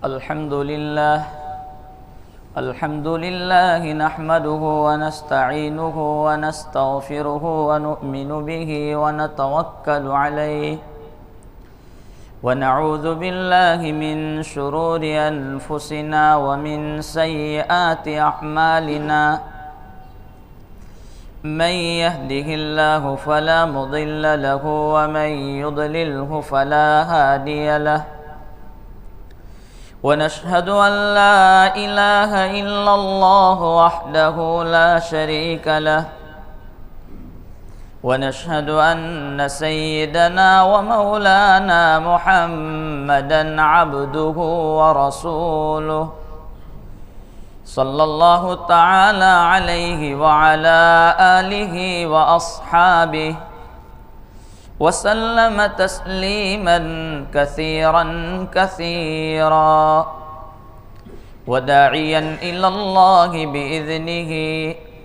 الحمد لله نحمده ونستعينه ونستغفره ونؤمن به ونتوكل عليه ونعوذ بالله من شرور أنفسنا ومن سيئات أعمالنا من يهده الله فلا مضل له ومن يضلله فلا هادي له ونشهد أن لا إله إلا الله وحده لا شريك له ونشهد أن سيدنا ومولانا محمدا عبده ورسوله صلى الله تعالى عليه وعلى آله وأصحابه وسلم تسليما كثيرا كثيرا وداعيا إلى الله بإذنه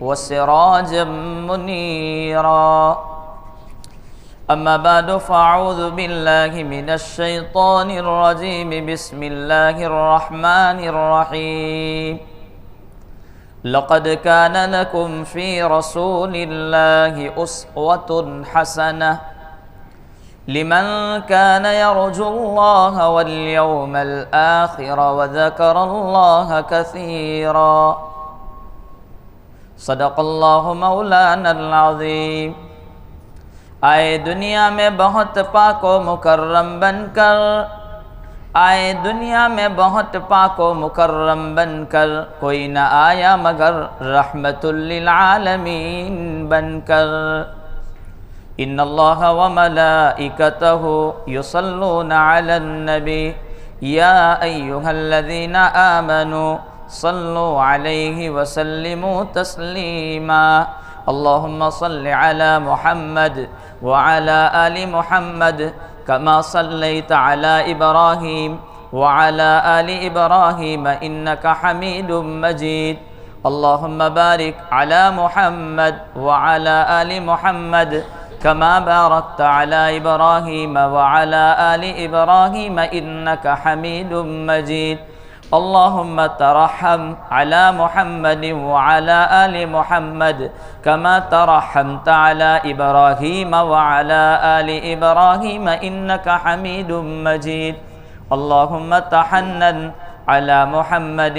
وسراجا منيرا أما بعد فأعوذ بالله من الشيطان الرجيم بسم الله الرحمن الرحيم لقد كان لكم في رسول الله أسوة حسنة لمن كان يرجو الله واليوم الآخر وذكر الله كثيرا صدق اللہ مولانا العظیم۔ آئے دنیا میں بہت پاک و مکرم بن کر، آئے دنیا میں بہت پاک و مکرم بن کر، کوئی نہ آیا مگر رحمت للعالمین بن کر۔ ان اللہ وملائکتہ یصلون علی النبی یا ایہا الذین آمنوا صلوا علیہ وسلموا تسلیما۔ اللہم صل علی محمد وعلی آل محمد کما صلیت علی ابراہیم وعلی آل ابراہیم انکا حمید مجید۔ اللہم بارک علی محمد وعلی آل محمد کما بارکت علی ابراہیم وعلی آل ابراہیم انکا حمید مجید۔ اللہم ترحم علی محمد وعلی آل محمد کما ترحمت علی ابراہیم وعلی آل ابراہیم انکا حمید مجید۔ اللہم تحنن علی محمد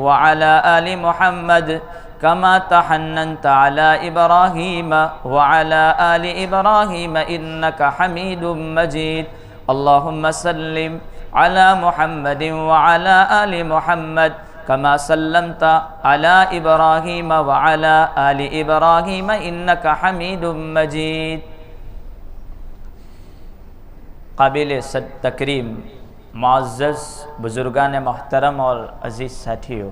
وعلی آل محمد کما تحننت علی ابراہیم وعلی آل ابراہیم انکا حمید مجید۔ اللہم سلم علی محمد وعلی آل محمد کما سلمت علی ابراہیم وعلی آل ابراہیم انکا حمید مجید۔ قابل صد تکریم معزز بزرگان محترم اور عزیز ساتھیوں،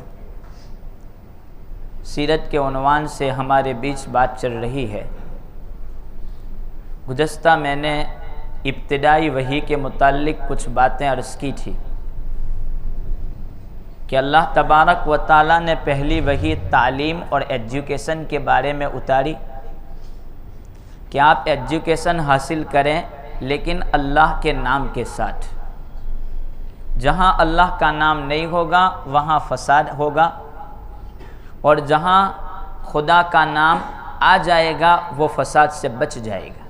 سیرت کے عنوان سے ہمارے بیچ بات چل رہی ہے۔ گزشتہ میں نے ابتدائی وحی کے متعلق کچھ باتیں عرض کی تھی کہ اللہ تبارک و تعالیٰ نے پہلی وحی تعلیم اور ایجوکیشن کے بارے میں اتاری کہ آپ ایجوکیشن حاصل کریں لیکن اللہ کے نام کے ساتھ۔ جہاں اللہ کا نام نہیں ہوگا وہاں فساد ہوگا، اور جہاں خدا کا نام آ جائے گا وہ فساد سے بچ جائے گا۔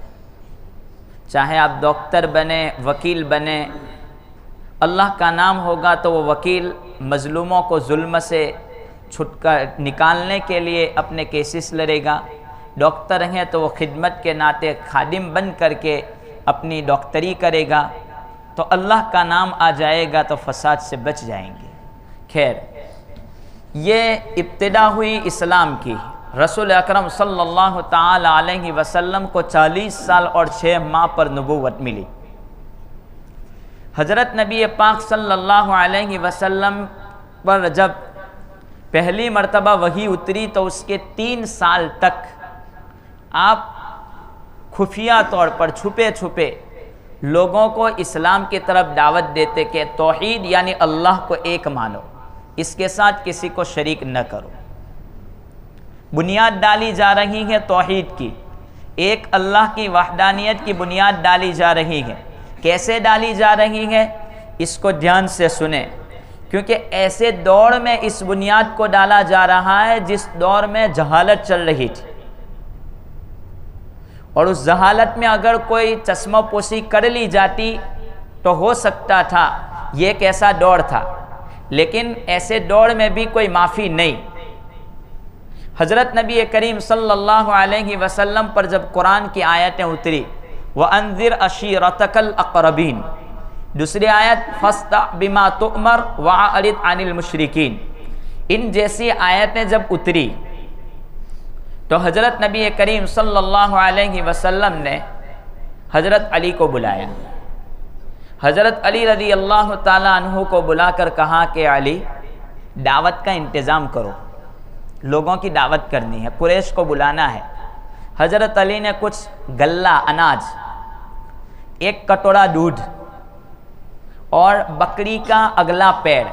چاہے آپ ڈاکٹر بنیں، وکیل بنیں، اللہ کا نام ہوگا تو وہ وکیل مظلوموں کو ظلم سے نکالنے کے لیے اپنے کیسز لڑے گا، ڈاکٹر ہیں تو وہ خدمت کے ناطے خادم بن کر کے اپنی ڈاکٹری کرے گا۔ تو اللہ کا نام آ جائے گا تو فساد سے بچ جائیں گے۔ خیر، یہ ابتدا ہوئی اسلام کی۔ رسول اکرم صلی اللہ تعالی علیہ وسلم کو 40 سال اور 6 ماہ پر نبوت ملی۔ حضرت نبی پاک صلی اللہ علیہ وسلم پر جب پہلی مرتبہ وحی اتری تو اس کے 3 سال تک آپ خفیہ طور پر چھپے چھپے لوگوں کو اسلام کی طرف دعوت دیتے کہ توحید یعنی اللہ کو ایک مانو، اس کے ساتھ کسی کو شریک نہ کرو۔ بنیاد ڈالی جا رہی ہے توحید کی، ایک اللہ کی وحدانیت کی بنیاد ڈالی جا رہی ہے۔ کیسے ڈالی جا رہی ہے اس کو دھیان سے سنیں، کیونکہ ایسے دور میں اس بنیاد کو ڈالا جا رہا ہے جس دور میں جہالت چل رہی تھی، اور اس جہالت میں اگر کوئی چشمہ پوشی کر لی جاتی تو ہو سکتا تھا، یہ ایک ایسا دور تھا، لیکن ایسے دور میں بھی کوئی معافی نہیں۔ حضرت نبی کریم صلی اللہ علیہ وسلم پر جب قرآن کی آیتیں اتری، وَأَنذِرْ عَشِيرَتَكَ الْأَقْرَبِينَ، دوسری آیت فَاسْتَعْ بِمَا تُؤْمَرْ وَأَعْرِضْ عَنِ الْمُشْرِكِينَ، ان جیسی آیتیں جب اتری تو حضرت نبی کریم صلی اللہ علیہ وسلم نے حضرت علی کو بلایا۔ حضرت علی رضی اللہ تعالیٰ عنہ کو بلا کر کہا کہ علی، دعوت کا انتظام کرو، لوگوں کی دعوت کرنی ہے، قریش کو بلانا ہے۔ حضرت علی نے کچھ غلہ اناج، ایک کٹورا دودھ اور بکری کا اگلا پیر،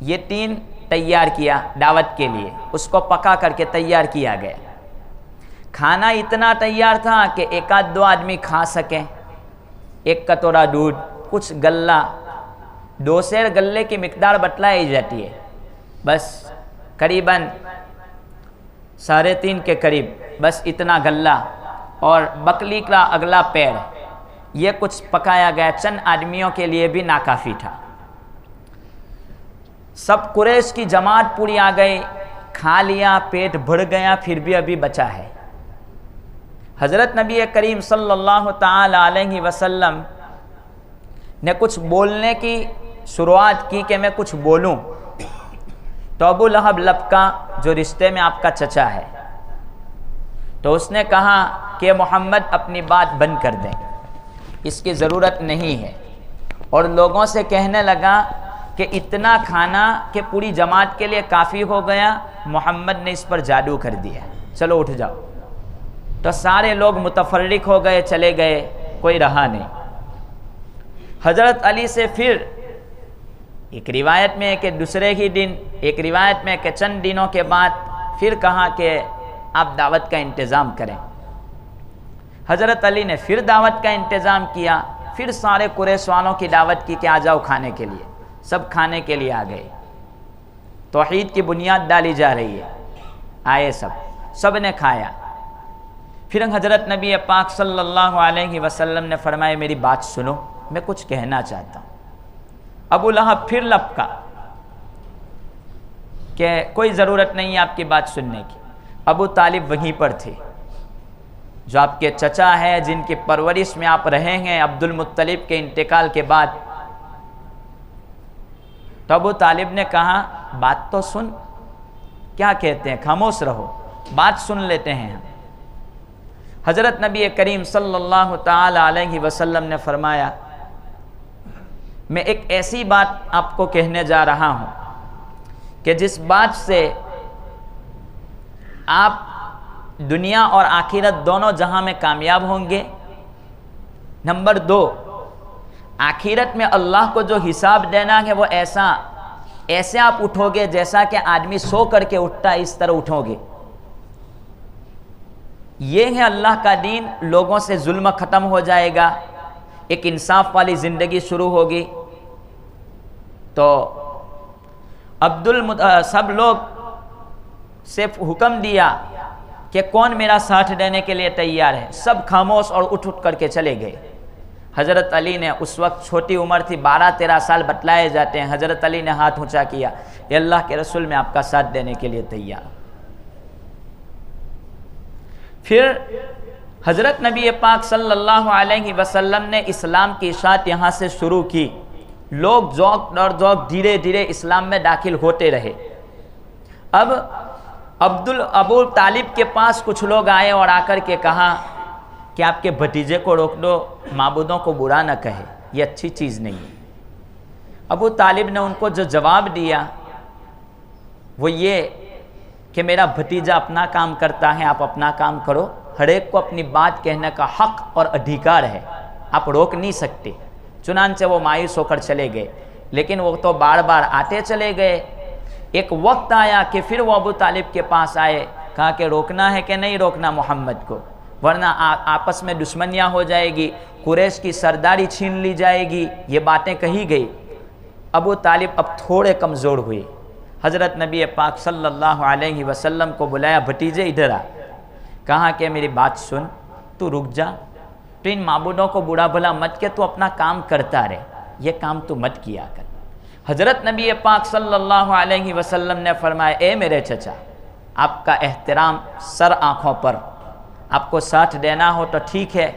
یہ تین تیار کیا دعوت کے لیے، اس کو پکا کر کے تیار کیا گیا۔ کھانا اتنا تیار تھا کہ ایک آدھ دو آدمی کھا سکیں۔ ایک کٹورا دودھ، کچھ غلہ، 2 سیر غلے کی مقدار بتلائی جاتی ہے، بس قریباً 3.5 کے قریب، بس اتنا غلہ اور بکری کا اگلا پیر، یہ کچھ پکایا گیا، چند آدمیوں کے لیے بھی ناکافی تھا۔ سب قریش کی جماعت پوری آ گئی، کھا لیا، پیٹ بھر گیا، پھر بھی ابھی بچا ہے۔ حضرت نبی کریم صلی اللہ تعالی علیہ وسلم نے کچھ بولنے کی شروعات کی کہ میں کچھ بولوں، تو ابو لہب لبکا، جو رشتے میں آپ کا چچا ہے، تو اس نے کہا کہ محمد اپنی بات بند کر دیں، اس کی ضرورت نہیں ہے، اور لوگوں سے کہنے لگا کہ اتنا کھانا کہ پوری جماعت کے لیے کافی ہو گیا، محمد نے اس پر جادو کر دیا، چلو اٹھ جاؤ۔ تو سارے لوگ متفرق ہو گئے، چلے گئے، کوئی رہا نہیں۔ حضرت علی سے پھر ایک روایت میں ہے کہ دوسرے ہی دن، ایک روایت میں کہ چند دنوں کے بعد پھر کہا کہ آپ دعوت کا انتظام کریں۔ حضرت علی نے پھر دعوت کا انتظام کیا، پھر سارے قریش والوں کی دعوت کی کہ آ جاؤ کھانے کے لیے، سب کھانے کے لیے آ گئے۔ توحید کی بنیاد ڈالی جا رہی ہے، آئے سب نے کھایا۔ پھر حضرت نبی پاک صلی اللہ علیہ وسلم نے فرمایا میری بات سنو، میں کچھ کہنا چاہتا ہوں۔ ابو لہب پھر لپکا کہ کوئی ضرورت نہیں ہے آپ کی بات سننے کی۔ ابو طالب وہیں پر تھے، جو آپ کے چچا ہیں، جن کی پرورش میں آپ رہے ہیں عبد المطلب کے انتقال کے بعد۔ تو ابو طالب نے کہا بات تو سن، کیا کہتے ہیں، خاموش رہو، بات سن لیتے ہیں ہم۔ حضرت نبی کریم صلی اللہ تعالی علیہ وسلم نے فرمایا میں ایک ایسی بات آپ کو کہنے جا رہا ہوں کہ جس بات سے آپ دنیا اور آخرت دونوں جہاں میں کامیاب ہوں گے۔ نمبر 2، آخرت میں اللہ کو جو حساب دینا ہے وہ ایسے آپ اٹھو گے جیسا کہ آدمی سو کر کے اٹھتا ہے، اس طرح اٹھو گے۔ یہ ہے اللہ کا دین، لوگوں سے ظلم ختم ہو جائے گا، ایک انصاف والی زندگی شروع ہوگی۔ تو سب لوگ سے حکم دیا کہ کون میرا ساتھ دینے کے لیے تیار ہے، سب خاموش اور اٹھ کر کے چلے گئے۔ حضرت علی نے اس وقت چھوٹی عمر تھی، 12-13 سال بتلائے جاتے ہیں۔ حضرت علی نے ہاتھ اونچا کیا، اے اللہ کے رسول میں آپ کا ساتھ دینے کے لیے تیار ہوں۔ پھر حضرت نبی پاک صلی اللہ علیہ وسلم نے اسلام کی اشاعت یہاں سے شروع کی، لوگ ذوق اور ذوق دھیرے دھیرے اسلام میں داخل ہوتے رہے۔ اب ابو طالب کے پاس کچھ لوگ آئے اور آ کر کے کہا کہ آپ کے بھتیجے کو روک دو، معبودوں کو برا نہ کہے، یہ اچھی چیز نہیں ہے۔ ابو طالب نے ان کو جو جواب دیا وہ یہ کہ میرا بھتیجا اپنا کام کرتا ہے، آپ اپنا کام کرو، ہر ایک کو اپنی بات کہنے کا حق اور ادھیکار ہے، آپ روک نہیں سکتے۔ چنانچہ وہ مایوس ہو کر چلے گئے، لیکن وہ تو بار بار آتے چلے گئے۔ ایک وقت آیا کہ پھر وہ ابو طالب کے پاس آئے، کہا کہ روکنا ہے کہ نہیں روکنا محمد کو، ورنہ آپس میں دشمنیاں ہو جائے گی، قریش کی سرداری چھین لی جائے گی، یہ باتیں کہی گئی۔ ابو طالب اب تھوڑے کمزور ہوئے. حضرت نبی پاک صلی اللہ علیہ وسلم کو بلایا، بھتیجے ادھر آ. کہا کہ میری بات سن، تو رک جا، تو ان معبودوں کو برا بھلا مت کہ تو اپنا کام کرتا رہے، یہ کام تو مت کیا کر. حضرت نبی پاک صلی اللہ علیہ وسلم نے فرمایا، اے میرے چچا، آپ کا احترام سر آنکھوں پر، آپ کو ساتھ دینا ہو تو ٹھیک ہے،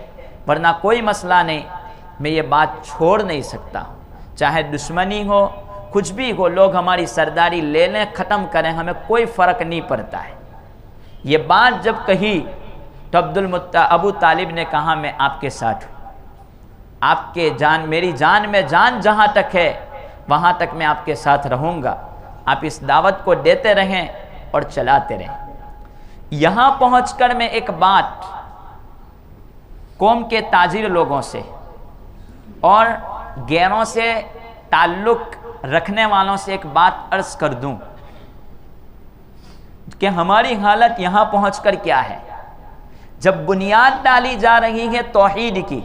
ورنہ کوئی مسئلہ نہیں، میں یہ بات چھوڑ نہیں سکتا ہوں. چاہے دشمنی ہو، کچھ بھی ہو، لوگ ہماری سرداری لے لیں، ختم کریں، ہمیں کوئی فرق نہیں پڑتا ہے. یہ بات جب کہی تو ابو طالب نے کہا، میں آپ کے ساتھ ہوں، آپ کے جان، میری جان میں جان جہاں تک ہے وہاں تک میں آپ کے ساتھ رہوں گا. آپ اس دعوت کو دیتے رہیں اور چلاتے رہیں. یہاں پہنچ کر میں ایک بات قوم کے تاجر لوگوں سے اور غیروں سے تعلق رکھنے والوں سے ایک بات عرض کر دوں کہ ہماری حالت یہاں پہنچ کر کیا ہے. جب بنیاد ڈالی جا رہی ہے توحید کی،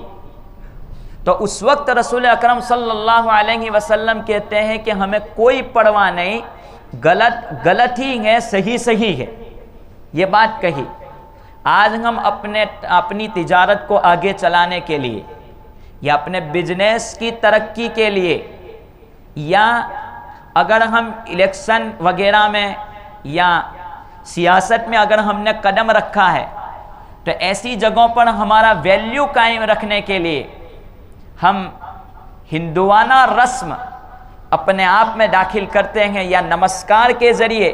تو اس وقت رسول اکرم صلی اللہ علیہ وسلم کہتے ہیں کہ ہمیں کوئی پرواہ نہیں، غلط غلط ہی ہے، صحیح صحیح ہے. یہ بات کہی. آج ہم اپنی تجارت کو آگے چلانے کے لیے یا اپنے بزنس کی ترقی کے لیے، یا اگر ہم الیکشن وغیرہ میں یا سیاست میں اگر ہم نے قدم رکھا ہے، تو ایسی جگہوں پر ہمارا ویلیو قائم رکھنے کے لیے ہم ہندوانہ رسم اپنے آپ میں داخل کرتے ہیں، یا نمسکار کے ذریعے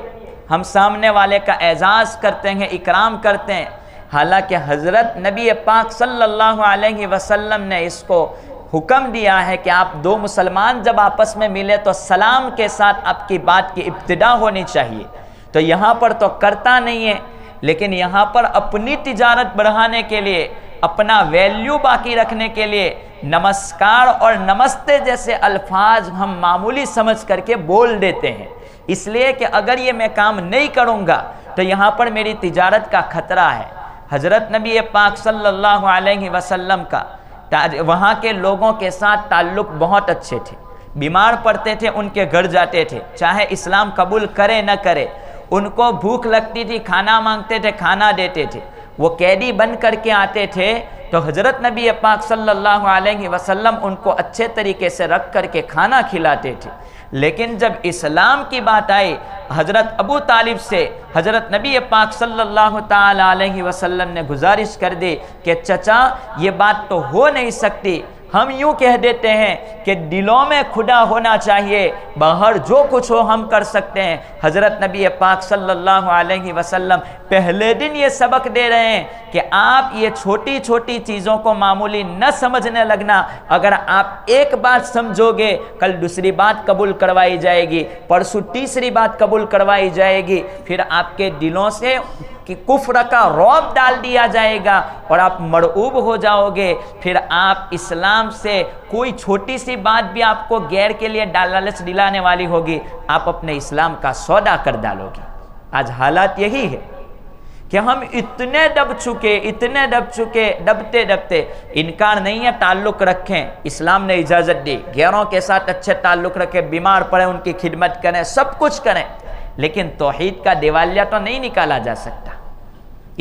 ہم سامنے والے کا اعزاز کرتے ہیں، اکرام کرتے ہیں. حالانکہ حضرت نبی پاک صلی اللہ علیہ وسلم نے اس کو حکم دیا ہے کہ آپ دو مسلمان جب آپس میں ملے تو سلام کے ساتھ آپ کی بات کی ابتدا ہونی چاہیے. تو یہاں پر تو کرتا نہیں ہے، لیکن یہاں پر اپنی تجارت بڑھانے کے لیے، اپنا ویلیو باقی رکھنے کے لیے نمسکار اور نمستے جیسے الفاظ ہم معمولی سمجھ کر کے بول دیتے ہیں. اس لیے کہ اگر یہ میں کام نہیں کروں گا تو یہاں پر میری تجارت کا خطرہ ہے. حضرت نبی پاک صلی اللہ علیہ وسلم کا وہاں کے لوگوں کے ساتھ تعلق بہت اچھے تھے. بیمار پڑتے تھے ان کے گھر جاتے تھے، چاہے اسلام قبول کرے نہ کرے. ان کو بھوک لگتی تھی، کھانا مانگتے تھے، کھانا دیتے تھے. وہ قیدی بن کر کے آتے تھے تو حضرت نبی پاک صلی اللہ علیہ وسلم ان کو اچھے طریقے سے رکھ کر کے کھانا کھلاتے تھے. لیکن جب اسلام کی بات آئی، حضرت ابو طالب سے حضرت نبی پاک صلی اللہ تعالی علیہ وسلم نے گزارش کر دی کہ چچا یہ بات تو ہو نہیں سکتی. ہم یوں کہہ دیتے ہیں کہ دلوں میں خدا ہونا چاہیے، باہر جو کچھ ہو ہم کر سکتے ہیں. حضرت نبی پاک صلی اللہ علیہ وسلم پہلے دن یہ سبق دے رہے ہیں کہ آپ یہ چھوٹی چھوٹی چیزوں کو معمولی نہ سمجھنے لگنا. اگر آپ ایک بات سمجھو گے، کل دوسری بات قبول کروائی جائے گی، پرسوں تیسری بات قبول کروائی جائے گی، پھر آپ کے دلوں سے کہ کفر کا رعب ڈال دیا جائے گا اور آپ مرعوب ہو جاؤ گے. پھر آپ اسلام سے کوئی چھوٹی سی بات بھی آپ کو غیر کے لیے لالچ دلانے والی ہوگی، آپ اپنے اسلام کا سودا کر ڈالو گے. آج حالات یہی ہے کہ ہم اتنے دبتے انکار نہیں ہے، تعلق رکھیں. اسلام نے اجازت دی، غیروں کے ساتھ اچھے تعلق رکھیں، بیمار پڑے ان کی خدمت کریں، سب کچھ کریں، لیکن توحید کا دیوالیہ تو نہیں نکالا جا سکتا.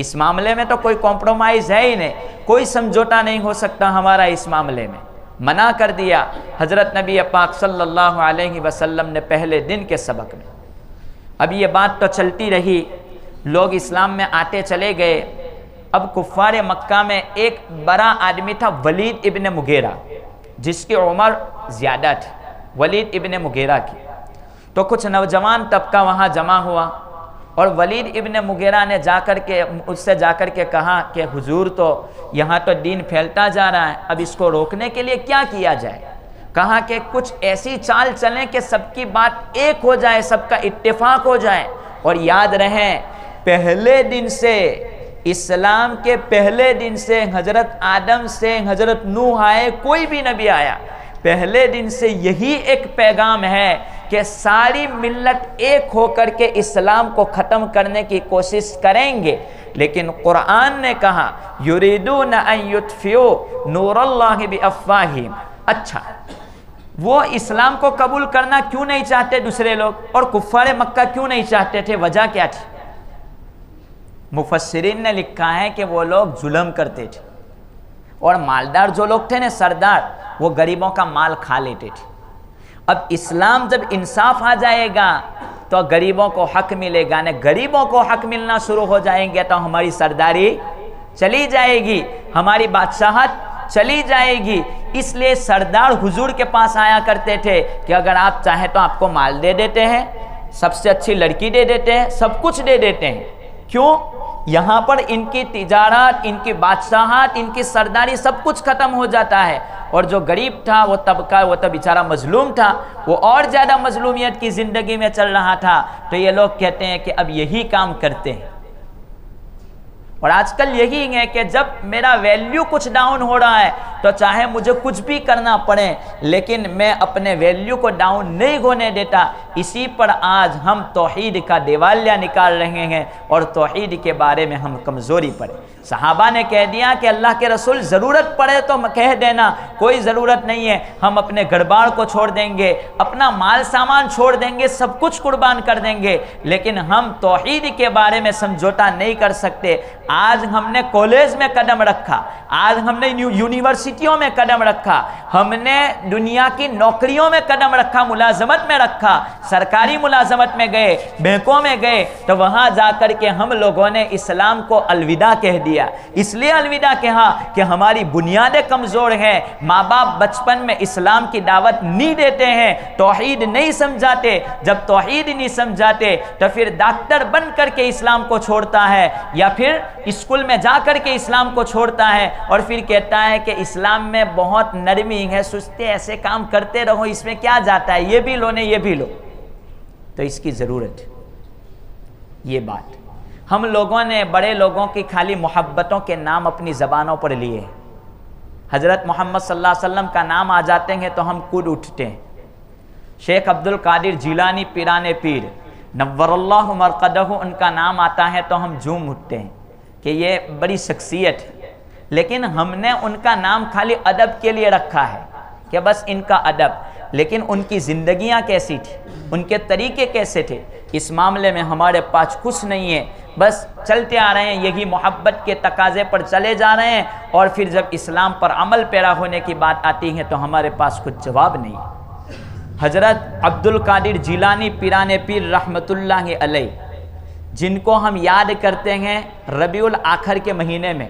اس معاملے میں تو کوئی کمپرومائز ہے ہی نہیں، کوئی سمجھوتا نہیں ہو سکتا ہمارا اس معاملے میں. منع کر دیا حضرت نبی پاک صلی اللہ علیہ وسلم نے پہلے دن کے سبق میں. اب یہ بات تو چلتی رہی، لوگ اسلام میں آتے چلے گئے. اب کفار مکہ میں ایک بڑا آدمی تھا ولید ابن مغیرہ، جس کی عمر زیادہ تھی، ولید ابن مغیرہ کی. تو کچھ نوجوان طبقہ وہاں جمع ہوا اور ولید ابن مغیرہ نے اس سے جا کر کے کہا کہ حضور تو یہاں تو دین پھیلتا جا رہا ہے، اب اس کو روکنے کے لیے کیا کیا جائے. کہا کہ کچھ ایسی چال چلیں کہ سب کی بات ایک ہو جائے، سب کا اتفاق ہو جائے. اور یاد رہیں پہلے دن سے، اسلام کے پہلے دن سے، حضرت آدم سے حضرت نوح آئے، کوئی بھی نبی آیا، پہلے دن سے یہی ایک پیغام ہے کہ ساری ملت ایک ہو کر کے اسلام کو ختم کرنے کی کوشش کریں گے. لیکن قرآن نے کہا یریدون ان یطفئوا نور اللہ بافواہہم. اچھا، وہ اسلام کو قبول کرنا کیوں نہیں چاہتے دوسرے لوگ، اور کفار مکہ کیوں نہیں چاہتے تھے؟ وجہ کیا تھی؟ مفسرین نے لکھا ہے کہ وہ لوگ ظلم کرتے تھے، اور مالدار جو لوگ تھے نا، سردار، وہ غریبوں کا مال کھا لیتے تھے۔ اب اسلام جب انصاف آ جائے گا تو غریبوں کو حق ملے گا، نہ غریبوں کو حق ملنا شروع ہو جائیں گے تو ہماری سرداری چلی جائے گی، ہماری بادشاہت چلی جائے گی۔ اس لیے سردار حضور کے پاس آیا کرتے تھے کہ اگر آپ چاہیں تو آپ کو مال دے دیتے ہیں، سب سے اچھی لڑکی دے دیتے ہیں، سب کچھ دے دیتے ہیں۔ کیوں؟ یہاں پر ان کی تجارت، ان کی بادشاہت، ان کی سرداری سب کچھ ختم ہو جاتا ہے، اور جو غریب تھا وہ طبقہ، وہ تو بیچارہ مظلوم تھا، وہ اور زیادہ مظلومیت کی زندگی میں چل رہا تھا۔ تو یہ لوگ کہتے ہیں کہ اب یہی کام کرتے ہیں، اور آج کل یہی ہے کہ جب میرا ویلیو کچھ ڈاؤن ہو رہا ہے تو چاہے مجھے کچھ بھی کرنا پڑے لیکن میں اپنے ویلیو کو ڈاؤن نہیں ہونے دیتا۔ اسی پر آج ہم توحید کا دیوالیہ نکال رہے ہیں اور توحید کے بارے میں ہم کمزوری پڑے۔ صحابہ نے کہہ دیا کہ اللہ کے رسول ضرورت پڑے تو کہہ دینا، کوئی ضرورت نہیں ہے، ہم اپنے گھر بار کو چھوڑ دیں گے، اپنا مال سامان چھوڑ دیں گے، سب کچھ قربان کر دیں گے، لیکن ہم توحید کے بارے میں سمجھوتا نہیں کر سکتے۔ آج ہم نے کالج میں قدم رکھا، آج ہم نے یونیورسٹیوں میں قدم رکھا، ہم نے دنیا کی نوکریوں میں قدم رکھا، ملازمت میں رکھا، سرکاری ملازمت میں گئے، بینکوں میں گئے، تو وہاں جا کر کے ہم لوگوں نے اسلام کو الوداع کہہ دیا۔ اس لیے الوداع کہا کہ ہماری بنیادیں کمزور ہیں، ماں باپ بچپن میں اسلام کی دعوت نہیں دیتے ہیں، توحید نہیں سمجھاتے۔ جب توحید نہیں سمجھاتے تو پھر ڈاکٹر بن کر کے اسلام کو چھوڑتا ہے، یا پھر اسکول میں جا کر کے اسلام کو چھوڑتا ہے، اور پھر کہتا ہے کہ اسلام میں بہت نرمی ہے، سستے ایسے کام کرتے رہو، اس میں کیا جاتا ہے، یہ بھی لو نہیں یہ بھی لو۔ تو اس کی ضرورت ہے۔ یہ بات ہم لوگوں نے بڑے لوگوں کی خالی محبتوں کے نام اپنی زبانوں پر لیے، حضرت محمد صلی اللہ علیہ وسلم کا نام آ جاتے ہیں تو ہم کود اٹھتے ہیں، شیخ عبد القادر جیلانی پیران پیر نور اللہ مرقدہ، ان کا نام آتا ہے تو ہم جھوم اٹھتے ہیں کہ یہ بڑی شخصیت ہے، لیکن ہم نے ان کا نام خالی ادب کے لیے رکھا ہے کہ بس ان کا ادب، لیکن ان کی زندگیاں کیسی تھی، ان کے طریقے کیسے تھے، اس معاملے میں ہمارے پاس کچھ نہیں ہے، بس چلتے آ رہے ہیں، یہی محبت کے تقاضے پر چلے جا رہے ہیں، اور پھر جب اسلام پر عمل پیرا ہونے کی بات آتی ہے تو ہمارے پاس کچھ جواب نہیں۔ حضرت عبد القادر جیلانی پیران پیر رحمۃ اللہ علیہ، جن کو ہم یاد کرتے ہیں ربیع الاخر کے مہینے میں،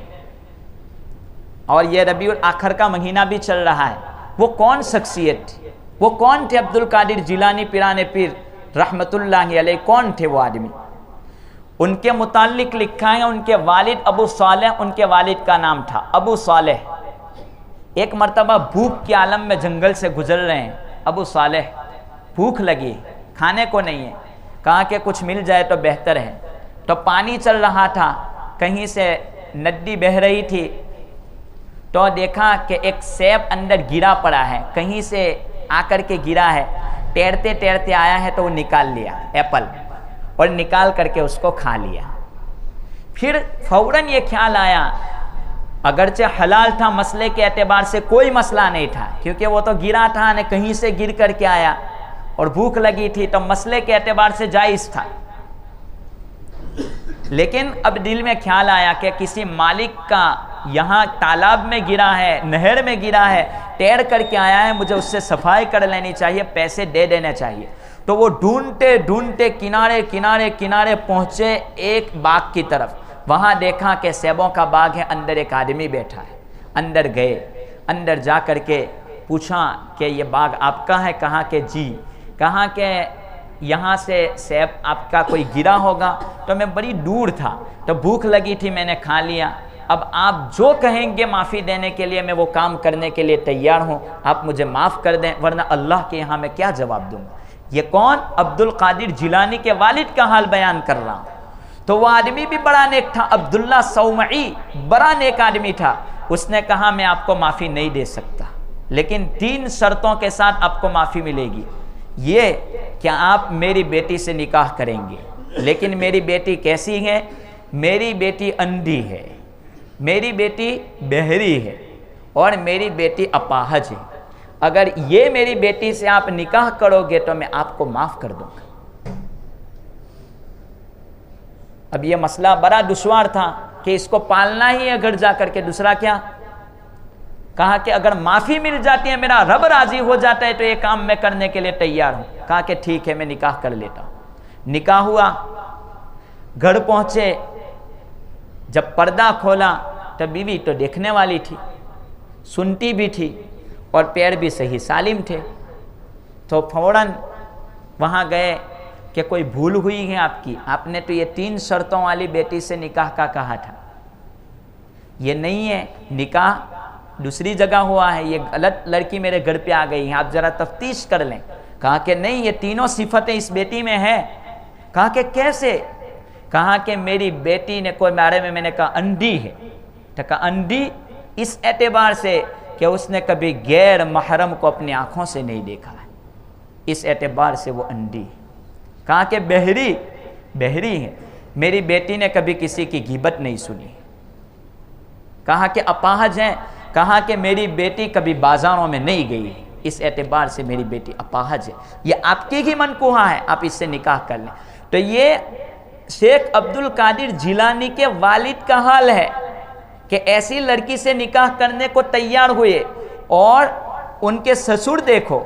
اور یہ ربیع الاخر کا مہینہ بھی چل رہا ہے، وہ کون شخصیت تھی، وہ کون تھے عبد القادر جیلانی پیران پیر رحمۃ اللہ علیہ، کون تھے وہ آدمی؟ ان کے متعلق لکھا ہے ان کے والد ابو صالح، ان کے والد کا نام تھا ابو صالح۔ ایک مرتبہ بھوک کے عالم میں جنگل سے گزر رہے ہیں ابو صالح، بھوک لگی، کھانے کو نہیں ہے، کہا کہ کچھ مل جائے تو بہتر ہے، تو پانی چل رہا تھا، کہیں سے ندی بہہ رہی تھی، تو دیکھا کہ ایک سیب اندر گرا پڑا ہے، کہیں سے آ کر کے گرا ہے، تیرتے تیرتے آیا ہے تو وہ نکال لیا ایپل، اور نکال کر کے اس کو کھا لیا۔ پھر فوراً یہ خیال آیا، اگرچہ حلال تھا، مسئلے کے اعتبار سے کوئی مسئلہ نہیں تھا، کیونکہ وہ تو گرا تھا، نہ کہیں سے گر کر کے آیا، اور بھوک لگی تھی تو مسئلے کے اعتبار سے جائز تھا، لیکن اب دل میں خیال آیا کہ کسی مالک کا یہاں تالاب میں گرا ہے، نہر میں گرا ہے، تیر کر کے آیا ہے، مجھے اس سے صفائی کر لینی چاہیے، پیسے دے دینے چاہیے۔ تو وہ ڈھونڈتے ڈھونڈتے کنارے کنارے کنارے پہنچے ایک باغ کی طرف، وہاں دیکھا کہ سیبوں کا باغ ہے، اندر ایک آدمی بیٹھا ہے، اندر گئے، اندر جا کر کے پوچھا کہ یہ باغ آپ کا ہے؟ کہا کہ جی، کہا کہ یہاں سے سیب آپ کا کوئی گرا ہوگا؟ تو میں بڑی دور تھا، تو بھوک لگی تھی، میں نے کھا لیا، اب آپ جو کہیں گے معافی دینے کے لیے میں وہ کام کرنے کے لیے تیار ہوں، آپ مجھے معاف کر دیں، ورنہ اللہ کے یہاں میں کیا جواب دوں گا۔ یہ کون؟ عبد القادر جیلانی کے والد کا حال بیان کر رہا ہوں۔ تو وہ آدمی بھی بڑا نیک تھا، عبداللہ صومعی، بڑا نیک آدمی تھا، اس نے کہا میں آپ کو معافی نہیں دے سکتا، لیکن 3 شرطوں کے ساتھ آپ کو معافی ملے گی، یہ کہ آپ میری بیٹی سے نکاح کریں گے، لیکن میری بیٹی کیسی ہے؟ میری بیٹی اندھی ہے، میری بیٹی بہری ہے، اور میری بیٹی اپاہج ہے۔ اگر یہ میری بیٹی سے آپ نکاح کرو گے تو میں آپ کو معاف کر دوں گا۔ اب یہ مسئلہ بڑا دشوار تھا کہ اس کو پالنا ہی ہے گھر جا کر کے، دوسرا کیا؟ کہا کہ اگر معافی مل جاتی ہے، میرا رب راضی ہو جاتا ہے تو یہ کام میں کرنے کے لیے تیار ہوں۔ کہا کہ ٹھیک ہے، میں نکاح کر لیتا ہوں۔ نکاح ہوا، گھر پہنچے، جب پردہ کھولا تو بیوی تو دیکھنے والی تھی، سنتی بھی تھی اور پیر بھی صحیح سالم تھے، تو فوراً وہاں گئے کہ کوئی بھول ہوئی ہے آپ کی، آپ نے تو یہ 3 شرطوں والی بیٹی سے نکاح کا کہا تھا، یہ نہیں ہے، نکاح دوسری جگہ ہوا ہے، یہ غلط لڑکی میرے گھر پہ آ گئی ہے، آپ ذرا تفتیش کر لیں۔ کہا کہ نہیں، یہ تینوں صفتیں اس بیٹی میں ہیں۔ کہا کہ کیسے؟ کہا کہ میری بیٹی نے کوئی بارے میں نے کہا انڈی ہے، تو کہا انڈی اس اعتبار سے کہ اس نے کبھی غیر محرم کو اپنی آنکھوں سے نہیں دیکھا ہے، اس اعتبار سے وہ انڈی ہے۔ کہا کہ بہری ہے، میری بیٹی نے کبھی کسی کی غیبت نہیں سنی۔ کہا کہ اپاہج ہیں، کہا کہ میری بیٹی کبھی بازاروں میں نہیں گئی ہے، اس اعتبار سے میری بیٹی اپاہج ہے، یہ آپ کی ہی منکوحہ ہے، آپ اس سے نکاح کر لیں۔ تو یہ شیخ عبد القادر جیلانی کے والد کا حال ہے کہ ایسی لڑکی سے نکاح کرنے کو تیار ہوئے، اور ان کے سسر دیکھو،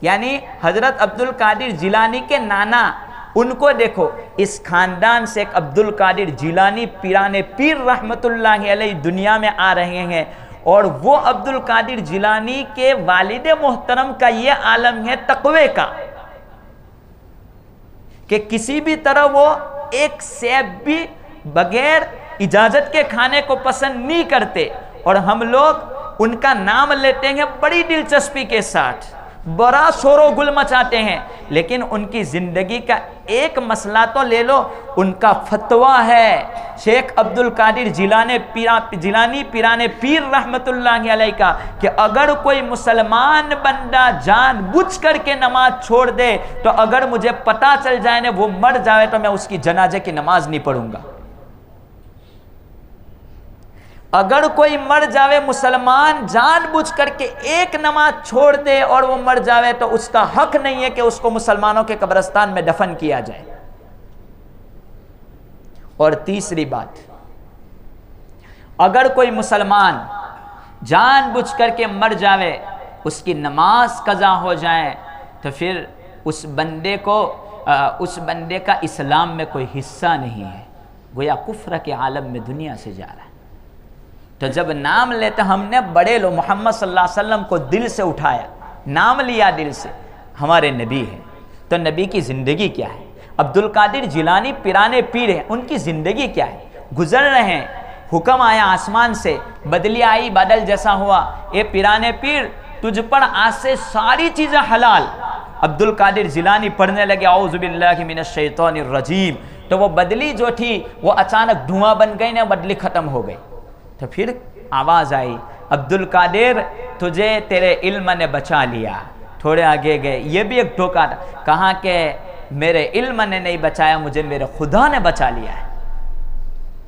یعنی حضرت عبد القادر جیلانی کے نانا، ان کو دیکھو، اس خاندان سے ایک عبد القادر جیلانی پیران پیر رحمت اللہ علیہ دنیا میں آ رہے ہیں، اور وہ عبد القادر جیلانی کے والد محترم کا یہ عالم ہے تقوی کا کہ کسی بھی طرح وہ ایک سیب بھی بغیر اجازت کے کھانے کو پسند نہیں کرتے، اور ہم لوگ ان کا نام لیتے ہیں بڑی دلچسپی کے ساتھ، بڑا شور و گل مچاتے ہیں، لیکن ان کی زندگی کا ایک مسئلہ تو لے لو، ان کا فتویٰ ہے شیخ عبد القادر جیلانی پیران پیر رحمت اللہ علیہ کا کہ اگر کوئی مسلمان بندہ جان بوجھ کر کے نماز چھوڑ دے تو اگر مجھے پتہ چل جائے نا وہ مر جائے تو میں اس کی جنازے کی نماز نہیں پڑھوں گا۔ اگر کوئی مر جاوے مسلمان جان بوجھ کر کے ایک نماز چھوڑ دے اور وہ مر جاوے تو اس کا حق نہیں ہے کہ اس کو مسلمانوں کے قبرستان میں دفن کیا جائے۔ اور تیسری بات، اگر کوئی مسلمان جان بوجھ کر کے مر جاوے، اس کی نماز قضا ہو جائے تو پھر اس بندے کا اسلام میں کوئی حصہ نہیں ہے، گویا کفر کے عالم میں دنیا سے جا رہا ہے۔ تو جب نام لیتے ہم نے بڑے لوگ محمد صلی اللہ علیہ وسلم کو دل سے اٹھایا، نام لیا دل سے، ہمارے نبی ہیں، تو نبی کی زندگی کیا ہے؟ عبد القادر جیلانی پیران پیر ہیں، ان کی زندگی کیا ہے؟ گزر رہے ہیں، حکم آیا آسمان سے، بدلی آئی بادل جیسا ہوا، اے پیران پیر تجھ پر آج سے ساری چیزیں حلال۔ عبد القادر جیلانی پڑھنے لگے اعوذ باللہ من الشیطان الرجیم، تو وہ بدلی جو تھی وہ اچانک دھواں بن گئی نا، بدلی ختم ہو گئی۔ تو پھر آواز آئی عبد القادر تجھے تیرے علم نے بچا لیا، تھوڑے آگے گئے، یہ بھی ایک دھوکہ تھا، کہا کہ میرے علم نے نہیں بچایا، مجھے میرے خدا نے بچا لیا ہے۔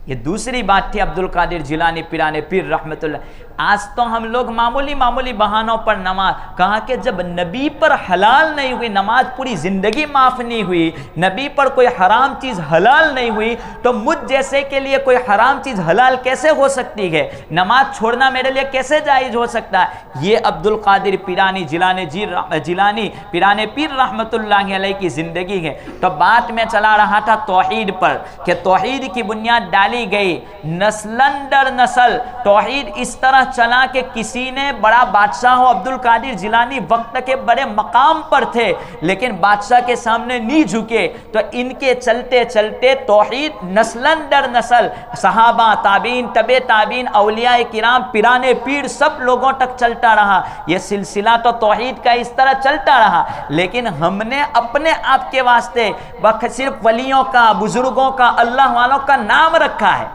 یہ دوسری بات تھی عبد القادر جیلانی پیران پیر رحمت اللہ۔ آج تو ہم لوگ معمولی بہانوں پر نماز، کہا کہ جب نبی پر حلال نہیں ہوئی، نماز پوری زندگی معاف نہیں ہوئی، نبی پر کوئی حرام چیز حلال نہیں ہوئی، تو مجھ جیسے کے لیے کوئی حرام چیز حلال کیسے ہو سکتی ہے؟ نماز چھوڑنا میرے لیے کیسے جائز ہو سکتا ہے؟ یہ عبد القادر جیلانی پیران پیر رحمت اللہ علیہ کی زندگی ہے۔ تو بات میں چلا رہا تھا توحید پر کہ توحید کی بنیاد ڈالی گئی، نسلاً در نسل توحید اس طرح چلا کہ کسی نے بڑا بادشاہ ہو، عبد القادر جیلانی وقت کے بڑے مقام پر تھے لیکن بادشاہ کے سامنے نہیں جھکے، تو ان کے چلتے چلتے توحید نسلاً در نسل صحابہ، تابعین، تبع تابعین، اولیاء کرام، پیران پیر سب لوگوں تک چلتا رہا۔ یہ سلسلہ تو توحید کا اس طرح چلتا رہا، لیکن ہم نے اپنے آپ کے واسطے صرف ولیوں کا، بزرگوں کا، اللہ والوں کا نام رکھا ہے،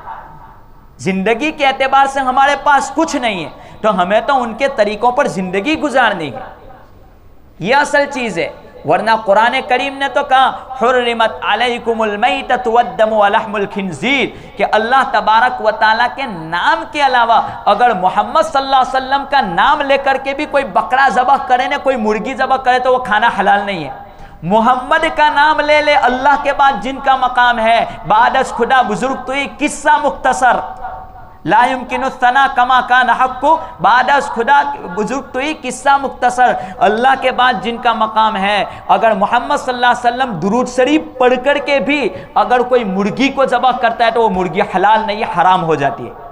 زندگی کے اعتبار سے ہمارے پاس کچھ نہیں ہے، تو ہمیں تو ان کے طریقوں پر زندگی گزارنی ہے، یہ اصل چیز ہے۔ ورنہ قرآن کریم نے تو کہا حرمت علیکم المیتۃ والدم ولحم الخنزیر، کہ اللہ تبارک و تعالیٰ کے نام کے علاوہ اگر محمد صلی اللہ علیہ وسلم کا نام لے کر کے بھی کوئی بکرا ذبح کرے نا، کوئی مرغی ذبح کرے تو وہ کھانا حلال نہیں ہے۔ محمد کا نام لے لے، اللہ کے بعد جن کا مقام ہے، بعد از خدا بزرگ تو یہ قصہ مختصر، لا يمکن الثنا کما کان حق، بعد از خدا بزرگ تو یہ قصہ مختصر، اللہ کے بعد جن کا مقام ہے، اگر محمد صلی اللہ علیہ وسلم درود شریف پڑھ کر کے بھی اگر کوئی مرغی کو ذبح کرتا ہے تو وہ مرغی حلال نہیں ہے، حرام ہو جاتی ہے۔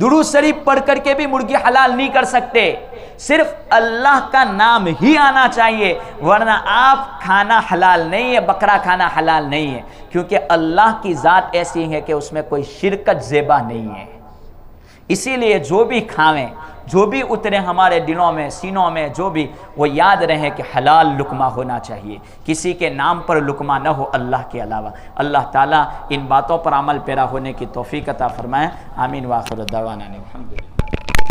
درود شریف پڑھ کر کے بھی مرغی حلال نہیں کر سکتے، صرف اللہ کا نام ہی آنا چاہیے، ورنہ آپ کھانا حلال نہیں ہے، بکرا کھانا حلال نہیں ہے، کیونکہ اللہ کی ذات ایسی ہے کہ اس میں کوئی شرکت زیبا نہیں ہے۔ اسی لیے جو بھی کھاویں، جو بھی اترے ہمارے دلوں میں، سینوں میں، جو بھی، وہ یاد رہے کہ حلال لقمہ ہونا چاہیے، کسی کے نام پر لقمہ نہ ہو اللہ کے علاوہ۔ اللہ تعالیٰ ان باتوں پر عمل پیرا ہونے کی توفیق عطا فرمائے، آمین۔ وآخر دعوانا الحمدللہ۔